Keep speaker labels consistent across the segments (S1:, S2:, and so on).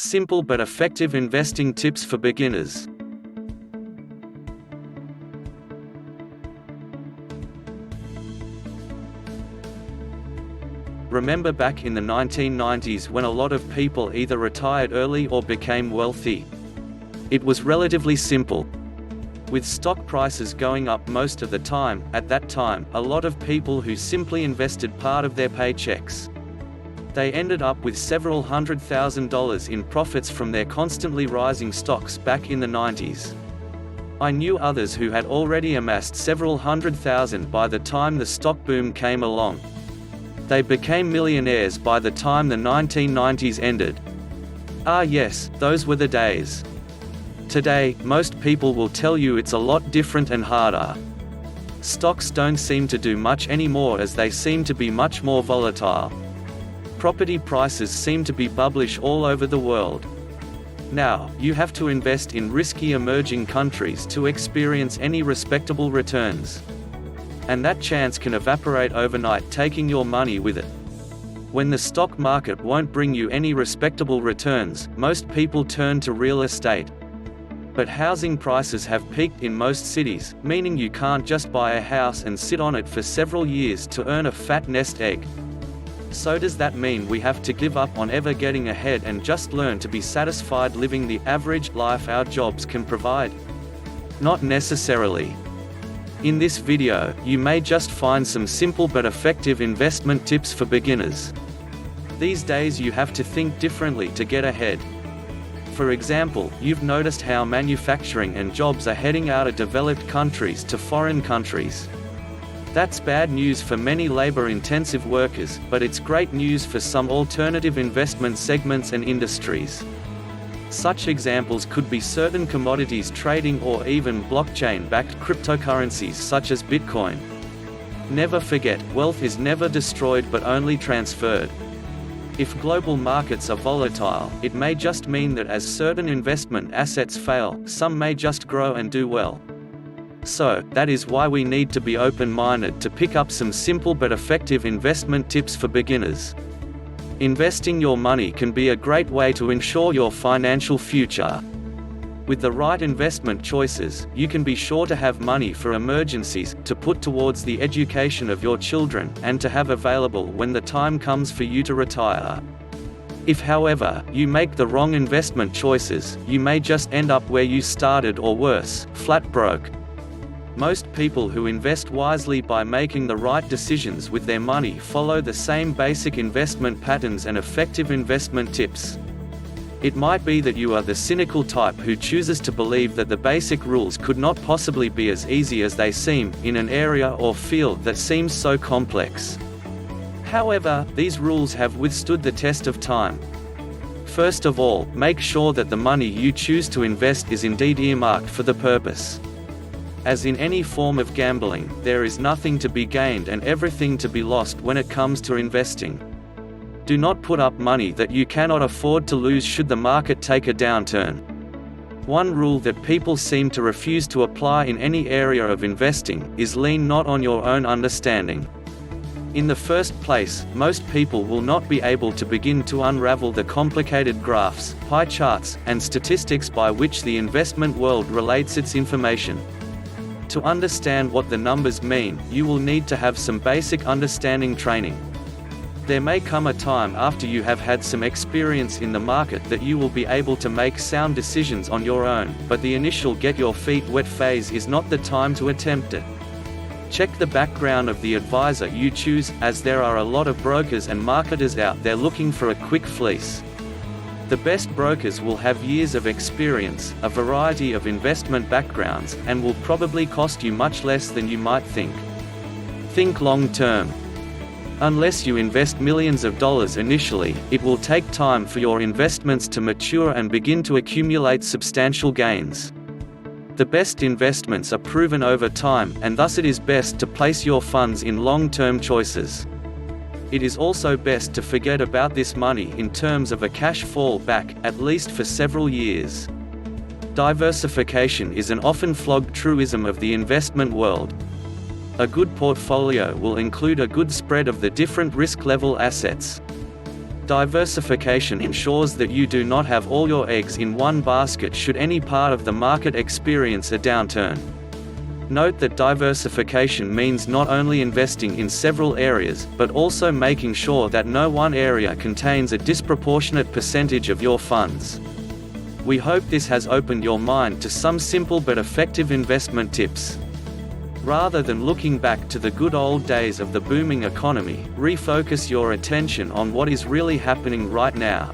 S1: Simple but effective investing tips for beginners. Remember back in the 1990s when a lot of people either retired early or became wealthy? It was relatively simple. With stock prices going up most of the time, at that time, a lot of people who simply invested part of their paychecks. They ended up with several $100,000 in profits from their constantly rising stocks back in the 90s. I knew others who had already amassed several $100,000 by the time the stock boom came along. They became millionaires by the time the 1990s ended. Ah yes, those were the days. Today, most people will tell you it's a lot different and harder. Stocks don't seem to do much anymore as they seem to be much more volatile. Property prices seem to be bullish all over the world. Now, you have to invest in risky emerging countries to experience any respectable returns. And that chance can evaporate overnight, taking your money with it. When the stock market won't bring you any respectable returns, most people turn to real estate. But housing prices have peaked in most cities, meaning you can't just buy a house and sit on it for several years to earn a fat nest egg. So does that mean we have to give up on ever getting ahead and just learn to be satisfied living the average life our jobs can provide? Not necessarily. In this video, you may just find some simple but effective investment tips for beginners. These days you have to think differently to get ahead. For example, you've noticed how manufacturing and jobs are heading out of developed countries to foreign countries. That's bad news for many labor-intensive workers, but it's great news for some alternative investment segments and industries. Such examples could be certain commodities trading or even blockchain-backed cryptocurrencies such as Bitcoin. Never forget, wealth is never destroyed but only transferred. If global markets are volatile, it may just mean that as certain investment assets fail, some may just grow and do well. So, that is why we need to be open-minded to pick up some simple but effective investment tips for beginners. Investing your money can be a great way to ensure your financial future. With the right investment choices, you can be sure to have money for emergencies, to put towards the education of your children, and to have available when the time comes for you to retire. If, however, you make the wrong investment choices, you may just end up where you started or worse, flat broke. Most people who invest wisely by making the right decisions with their money follow the same basic investment patterns and effective investment tips. It might be that you are the cynical type who chooses to believe that the basic rules could not possibly be as easy as they seem, in an area or field that seems so complex. However, these rules have withstood the test of time. First of all, make sure that the money you choose to invest is indeed earmarked for the purpose. As in any form of gambling, there is nothing to be gained and everything to be lost when it comes to investing. Do not put up money that you cannot afford to lose should the market take a downturn. One rule that people seem to refuse to apply in any area of investing is lean not on your own understanding. In the first place, most people will not be able to begin to unravel the complicated graphs, pie charts, and statistics by which the investment world relates its information. To understand what the numbers mean, you will need to have some basic understanding training. There may come a time after you have had some experience in the market that you will be able to make sound decisions on your own, but the initial get your feet wet phase is not the time to attempt it. Check the background of the advisor you choose, as there are a lot of brokers and marketers out there looking for a quick fleece. The best brokers will have years of experience, a variety of investment backgrounds, and will probably cost you much less than you might think. Think long term. Unless you invest millions of dollars initially, it will take time for your investments to mature and begin to accumulate substantial gains. The best investments are proven over time, and thus it is best to place your funds in long-term choices. It is also best to forget about this money in terms of a cash fallback, at least for several years. Diversification is an often flogged truism of the investment world. A good portfolio will include a good spread of the different risk level assets. Diversification ensures that you do not have all your eggs in one basket should any part of the market experience a downturn. Note that diversification means not only investing in several areas, but also making sure that no one area contains a disproportionate percentage of your funds. We hope this has opened your mind to some simple but effective investment tips. Rather than looking back to the good old days of the booming economy, refocus your attention on what is really happening right now.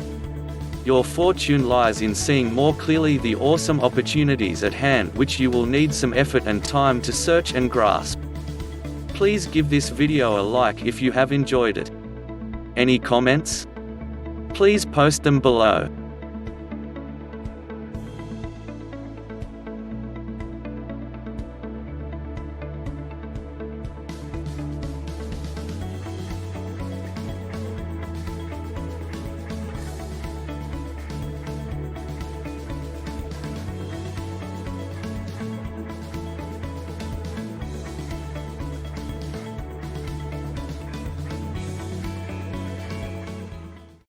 S1: Your fortune lies in seeing more clearly the awesome opportunities at hand, which you will need some effort and time to search and grasp. Please give this video a like if you have enjoyed it. Any comments? Please post them below.